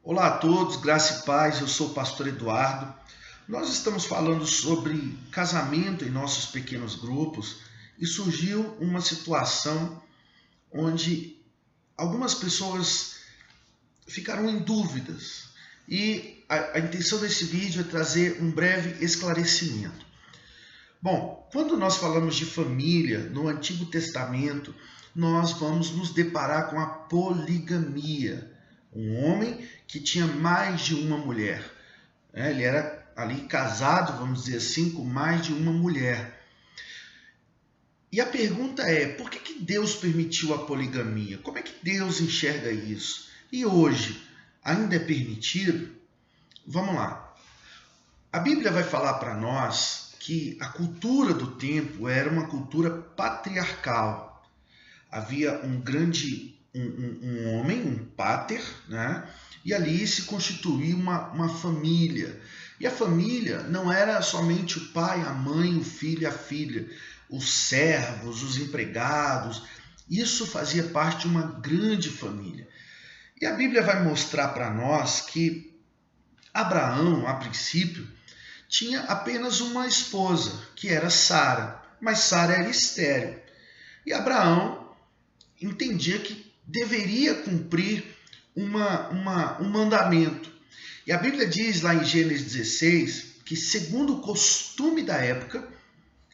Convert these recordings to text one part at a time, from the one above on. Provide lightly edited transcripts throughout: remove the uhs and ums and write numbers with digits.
Olá a todos, graça e paz, eu sou o pastor Eduardo. Nós estamos falando sobre casamento em nossos pequenos grupos e surgiu uma situação onde algumas pessoas ficaram em dúvidas e a intenção desse vídeo é trazer um breve esclarecimento. Bom, quando nós falamos de família no Antigo Testamento, nós vamos nos deparar com a poligamia. Um homem que tinha mais de uma mulher. Ele era ali casado, vamos dizer assim, com mais de uma mulher. E a pergunta é, por que Deus permitiu a poligamia? Como é que Deus enxerga isso? E hoje, ainda é permitido? Vamos lá. A Bíblia vai falar para nós que a cultura do tempo era uma cultura patriarcal. Havia um homem, um pater, né? E ali se constituía uma família. E a família não era somente o pai, a mãe, o filho e a filha, os servos, os empregados. Isso fazia parte de uma grande família. E a Bíblia vai mostrar para nós que Abraão, a princípio, tinha apenas uma esposa, que era Sara, mas Sara era estéril. E entendia que deveria cumprir um mandamento. E a Bíblia diz lá em Gênesis 16 que, segundo o costume da época,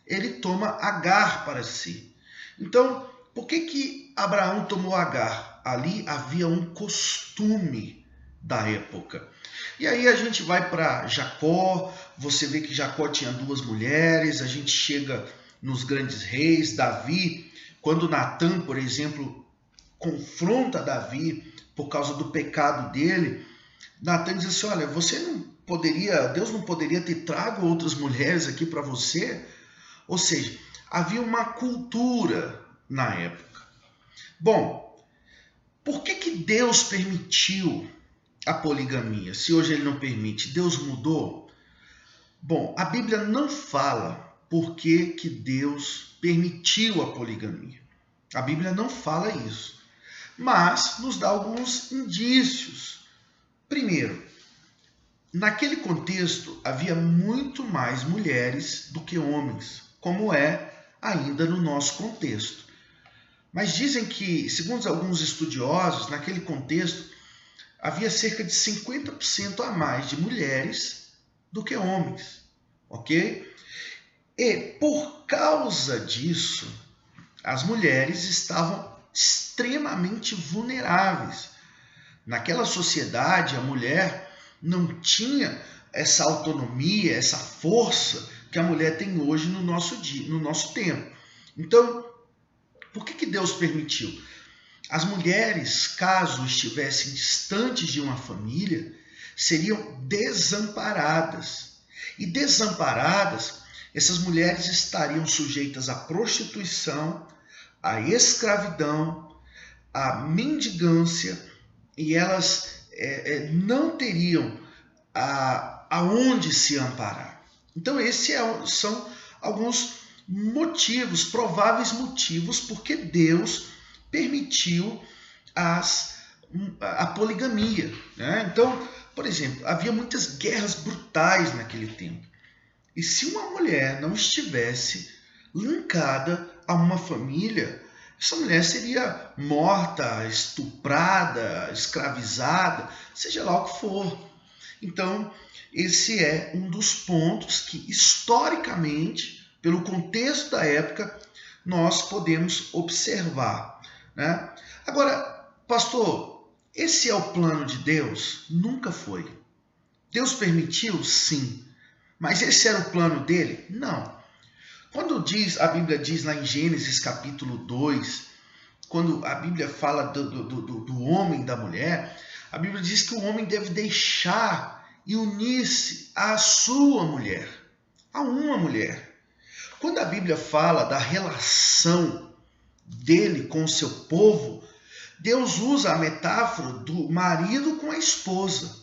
ele toma Agar para si. Então, por que Abraão tomou Agar? Ali havia um costume da época. E aí a gente vai para Jacó, você vê que Jacó tinha duas mulheres, a gente chega nos grandes reis, Davi, quando Natã, por exemplo, confronta Davi por causa do pecado dele, Natã diz assim, olha, Deus não poderia ter trago outras mulheres aqui para você? Ou seja, havia uma cultura na época. Bom, por que Deus permitiu a poligamia? Se hoje ele não permite, Deus mudou? Bom, a Bíblia não fala por que Deus permitiu a poligamia. A Bíblia não fala isso, mas nos dá alguns indícios. Primeiro, naquele contexto havia muito mais mulheres do que homens, como é ainda no nosso contexto. Mas dizem que, segundo alguns estudiosos, naquele contexto havia cerca de 50% a mais de mulheres do que homens, ok? E por causa disso, as mulheres estavam extremamente vulneráveis. Naquela sociedade, a mulher não tinha essa autonomia, essa força que a mulher tem hoje no nosso tempo. Então, por que Deus permitiu? As mulheres, caso estivessem distantes de uma família, seriam desamparadas. E desamparadas, essas mulheres estariam sujeitas à prostituição, à escravidão, à mendigância, e elas não teriam aonde se amparar. Então, esses são alguns motivos, prováveis motivos, porque Deus permitiu a poligamia, né? Então, por exemplo, havia muitas guerras brutais naquele tempo. E se uma mulher não estivesse linkada a uma família, essa mulher seria morta, estuprada, escravizada, seja lá o que for. Então, esse é um dos pontos que, historicamente, pelo contexto da época, nós podemos observar, né? Agora, pastor, esse é o plano de Deus? Nunca foi. Deus permitiu? Sim. Mas esse era o plano dele? Não. Quando a Bíblia diz lá em Gênesis capítulo 2, quando a Bíblia fala do homem e da mulher, a Bíblia diz que o homem deve deixar e unir-se à sua mulher, a uma mulher. Quando a Bíblia fala da relação dele com o seu povo, Deus usa a metáfora do marido com a esposa.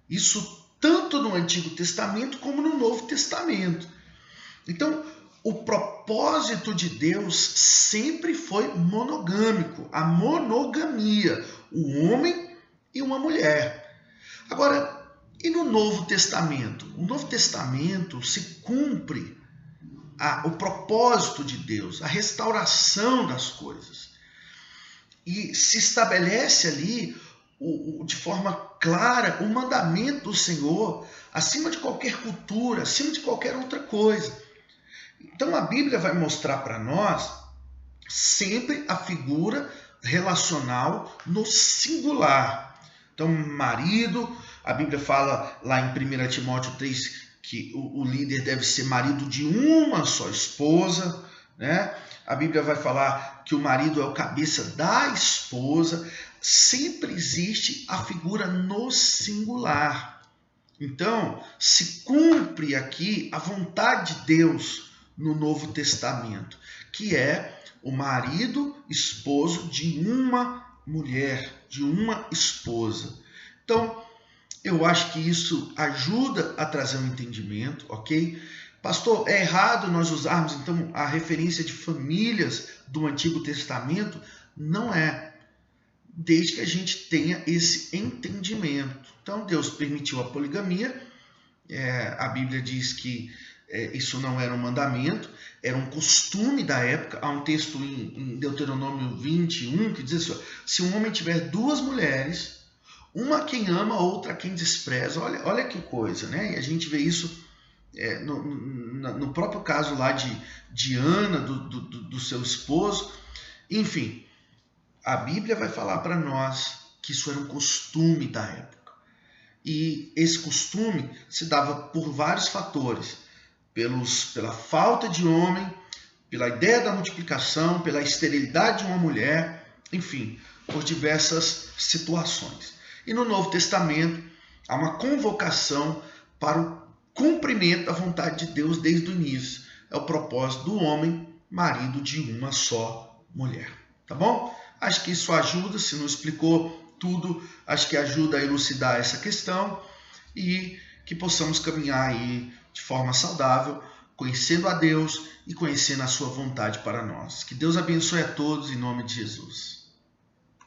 Isso tanto no Antigo Testamento como no Novo Testamento. Então, o propósito de Deus sempre foi monogâmico, a monogamia, o homem e uma mulher. Agora, e no Novo Testamento? O Novo Testamento se cumpre o propósito de Deus, a restauração das coisas. E se estabelece ali, de forma clara, o mandamento do Senhor, acima de qualquer cultura, acima de qualquer outra coisa. Então a Bíblia vai mostrar para nós sempre a figura relacional no singular. Então, marido, a Bíblia fala lá em 1 Timóteo 3 que o líder deve ser marido de uma só esposa, né? A Bíblia vai falar que o marido é o cabeça da esposa. Sempre existe a figura no singular. Então, se cumpre aqui a vontade de Deus no Novo Testamento, que é o marido, esposo de uma mulher, de uma esposa. Então, eu acho que isso ajuda a trazer um entendimento, ok? Pastor, é errado nós usarmos, então, a referência de famílias do Antigo Testamento? Não é, desde que a gente tenha esse entendimento. Então, Deus permitiu a poligamia, a Bíblia diz que isso não era um mandamento, era um costume da época. Há um texto em Deuteronômio 21 que diz assim: se um homem tiver duas mulheres, uma a quem ama, outra a quem despreza. Olha que coisa, né? E a gente vê isso no próprio caso lá de Ana, do seu esposo. Enfim, a Bíblia vai falar para nós que isso era um costume da época. E esse costume se dava por vários fatores. Pela falta de homem, pela ideia da multiplicação, pela esterilidade de uma mulher, enfim, por diversas situações. E no Novo Testamento há uma convocação para o cumprimento da vontade de Deus desde o início. É o propósito do homem, marido de uma só mulher. Tá bom? Acho que isso ajuda, se não explicou tudo, acho que ajuda a elucidar essa questão e que possamos caminhar aí de forma saudável, conhecendo a Deus e conhecendo a sua vontade para nós. Que Deus abençoe a todos em nome de Jesus.